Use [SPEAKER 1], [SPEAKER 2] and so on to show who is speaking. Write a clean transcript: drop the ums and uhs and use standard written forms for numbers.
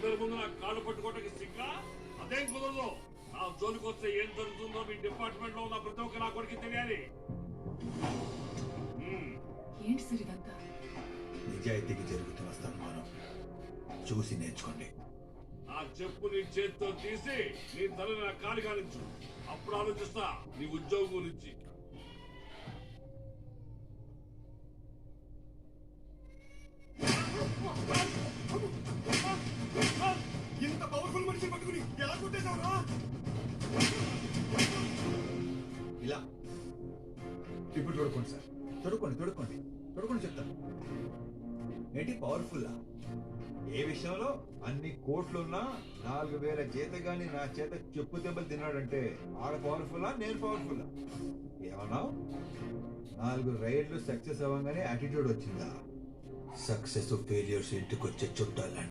[SPEAKER 1] అందరి ముందు నా కాళ్ళు పట్టుకోవడానికి సిగ్గా? అదేం కుదరదు. నా జోలికి వస్తే ఏం జరుగుతుందో మీ డిపార్ట్మెంట్ లో ఉన్న ప్రతి ఒక్క నా కొడుకు తెలియాలి.
[SPEAKER 2] ఏంటి సార్ ఇదంతా?
[SPEAKER 3] నిజాయితీకి జరుగుతున్న సన్మానం చూసి నేర్చుకోండి.
[SPEAKER 1] ఆ చెప్పు నీ చేతితో తీసి నీ తలని నా కాలు కానించు. అప్పుడు ఆలోచిస్తా నీ ఉద్యోగం గురించి.
[SPEAKER 4] ఇంత పవర్ఫుల్ మనిషి పట్టుకుని ఎలా కొట్టేశావురా?
[SPEAKER 3] ఇలా ఇప్పుడు తొడుకోండి సార్, తొడుకోండి చెప్తాను. ఏంటి పవర్ఫుల్లా? ఏ విషయంలో? అన్ని కోట్లున్నా 4000 జీతగాని నా చేత చెప్పు దెబ్బలు తిన్నాడంటే ఆడ పవర్ఫుల్లా, నేను పవర్ఫుల్లా? ఏమన్నావు? 4 రైడ్లు సక్సెస్ అవ్వగానే యాటిట్యూడ్ వచ్చిందా? సక్సెస్ ఫెయిల్యూర్స్ ఇంటికి వచ్చే చుట్టాలండి.